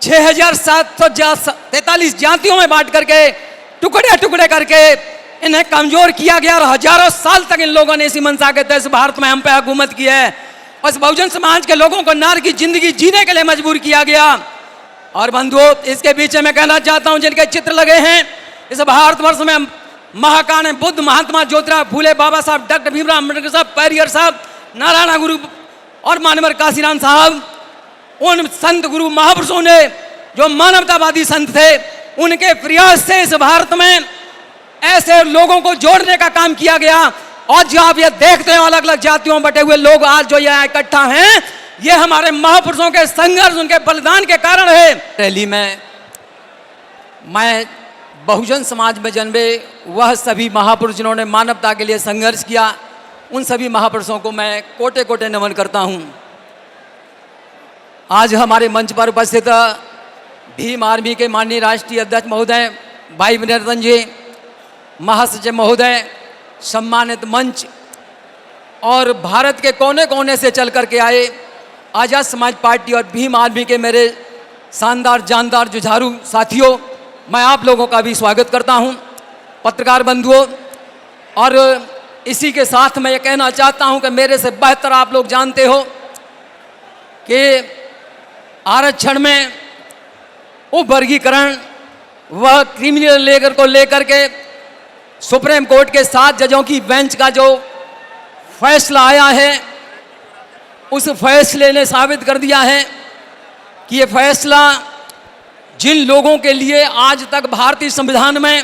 6,743 जातियों में बांट करके टुकड़े टुकड़े करके इन्हें कमजोर किया गया और हजारों साल तक इन लोगों ने इसी मंशा के तहत भारत में हम पे हुकूमत की है। और इस बहुजन समाज के लोगों को नार की जिंदगी जीने के लिए मजबूर किया गया। और बंधुओं, इसके पीछे मैं कहना चाहता हूं, जिनके चित्र लगे हैं इस भारतवर्ष में, महाकान बुद्ध, महात्मा ज्योतिराव फूले, बाबा साहब डॉक्टर भीमराव अम्बेडकर साहब, पेरियर साहब, नारायण गुरु और मानवर काशीराम साहब, उन संत गुरु महापुरुषों ने जो मानवतावादी संत थे, उनके प्रयास से इस भारत में ऐसे लोगों को जोड़ने का काम किया गया। और जो आप ये देखते हैं अलग अलग जातियों में बटे हुए लोग आज जो यहाँ इकट्ठा हैं, ये हमारे महापुरुषों के संघर्ष, उनके बलिदान के कारण है। रैली में मैं बहुजन समाज में जन्मे वह सभी महापुरुष जिन्होंने मानवता के लिए संघर्ष किया, उन सभी महापुरुषों को मैं कोटि कोटि नमन करता हूँ। आज हमारे मंच पर उपस्थित भीम आर्मी के माननीय राष्ट्रीय अध्यक्ष महोदय भाई विनयरतन जी, महासचिव महोदय, सम्मानित मंच और भारत के कोने कोने से चल करके आए आज़ाद समाज पार्टी और भीम आर्मी के मेरे शानदार जानदार जुझारू साथियों, मैं आप लोगों का भी स्वागत करता हूं, पत्रकार बंधुओं। और इसी के साथ मैं ये कहना चाहता हूं कि मेरे से बेहतर आप लोग जानते हो कि आरक्षण में उपवर्गीकरण वह क्रिमिनल लेकर को लेकर के सुप्रीम कोर्ट के 7 जजों की बेंच का जो फैसला आया है, उस फैसले ने साबित कर दिया है कि ये फैसला जिन लोगों के लिए आज तक भारतीय संविधान में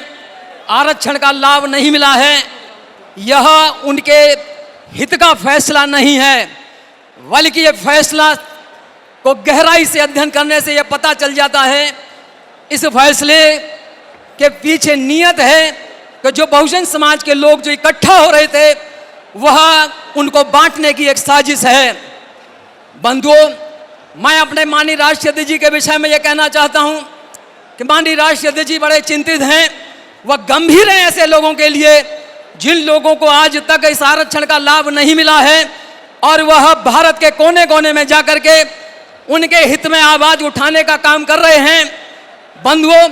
आरक्षण का लाभ नहीं मिला है, यह उनके हित का फैसला नहीं है, बल्कि ये फैसला को गहराई से अध्ययन करने से यह पता चल जाता है इस फैसले के पीछे नीयत है कि जो बहुजन समाज के लोग जो इकट्ठा हो रहे थे, वह उनको बांटने की एक साजिश है। बंधुओं, मैं अपने माननीय राष्ट्रीय अध्यक्ष जी के विषय में यह कहना चाहता हूं कि माननीय राष्ट्रीय अध्यक्ष जी बड़े चिंतित हैं, वह गंभीर हैं ऐसे लोगों के लिए जिन लोगों को आज तक इस आरक्षण का लाभ नहीं मिला है, और वह भारत के कोने कोने में जाकर के उनके हित में आवाज उठाने का काम कर रहे हैं। बंधुओं,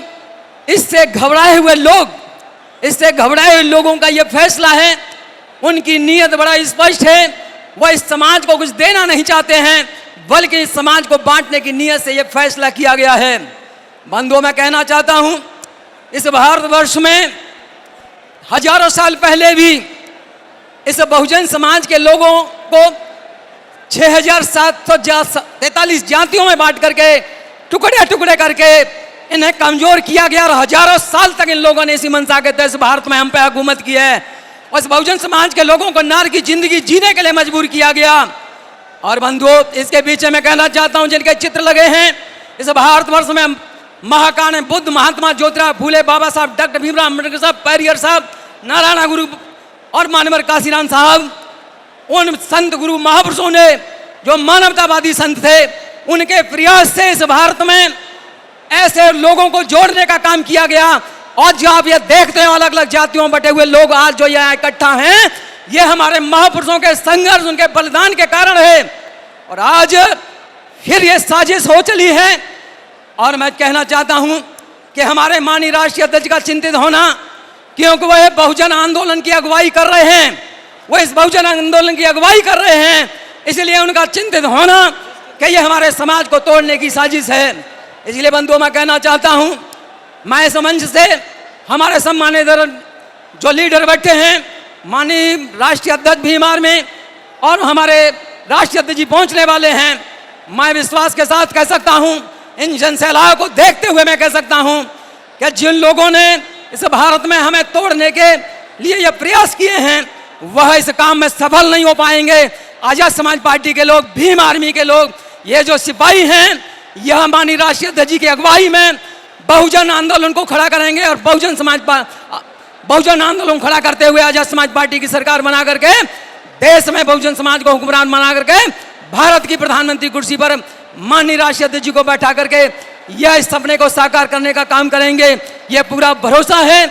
इससे घबराए हुए लोगों का यह फैसला है, उनकी नीयत बड़ा स्पष्ट है, वह इस समाज को कुछ देना नहीं चाहते हैं, बल्कि इस समाज को बांटने की नीयत से यह फैसला किया गया है। बंधुओं, मैं कहना चाहता हूं, इस भारतवर्ष में हजारों साल पहले भी इस बहुजन समाज के लोगों को 6,743 जातियों में बांट करके टुकड़े टुकड़े करके इन्हें कमजोर किया गया और हजारों साल तक इन लोगों ने इसी मंशा के तहत भारत में हम पे हुकूमत की है। और इस बहुजन समाज के लोगों को नार की जिंदगी जीने के लिए मजबूर किया गया। और बंधुओं, इसके पीछे मैं कहना चाहता हूं, जिनके चित्र लगे हैं इस भारतवर्ष में, महाकान बुद्ध, महात्मा ज्योतिराव फूले, बाबा साहब डॉक्टर भीमराव अम्बेडकर साहब, पेरियर साहब, नारायण गुरु और मानवर काशीराम साहब, उन संत गुरु महापुरुषों ने जो मानवतावादी संत थे, उनके प्रयास से इस भारत में ऐसे लोगों को जोड़ने का काम किया गया। और जो आप ये देखते हैं अलग अलग जातियों में बटे हुए लोग आज जो यहाँ इकट्ठा हैं, ये हमारे महापुरुषों के संघर्ष, उनके बलिदान के कारण है। और आज फिर ये साजिश हो चली है। और मैं कहना चाहता हूं कि हमारे माननीय राष्ट्रीय अध्यक्ष का चिंतित होना, क्योंकि वह बहुजन आंदोलन की अगुवाई कर रहे हैं, वह इस बहुजन आंदोलन की अगुवाई कर रहे हैं, इसलिए उनका चिंतित होना कि यह हमारे समाज को तोड़ने की साजिश है। इसलिए बंधुओं, मैं कहना चाहता हूं, मैं इस मंच से हमारे सम्मानित जो लीडर बैठे हैं, माननीय राष्ट्रीय अध्यक्ष भीम आर्मी और हमारे राष्ट्रीय अध्यक्ष जी पहुंचने वाले हैं, मैं विश्वास के साथ कह सकता हूं, इन जनसैलाब को देखते हुए मैं कह सकता हूं कि जिन लोगों ने इस भारत में हमें तोड़ने के लिए ये प्रयास किए हैं, वह इस काम में सफल नहीं हो पाएंगे। आजाद समाज पार्टी के लोग, भीम आर्मी के लोग, ये जो सिपाही हैं, यह माननीय राष्ट्रीय अध्यक्ष जी की अगुवाई में बहुजन आंदोलन को खड़ा करेंगे और बहुजन आंदोलन खड़ा करते हुए आजाद समाज पार्टी की सरकार बना करके देश में बहुजन समाज को हुक्मरान बना करके भारत की प्रधानमंत्री कुर्सी पर माननीय राष्ट्रीय अध्यक्ष जी को बैठा करके यह इस सपने को साकार करने का काम करेंगे, यह पूरा भरोसा है।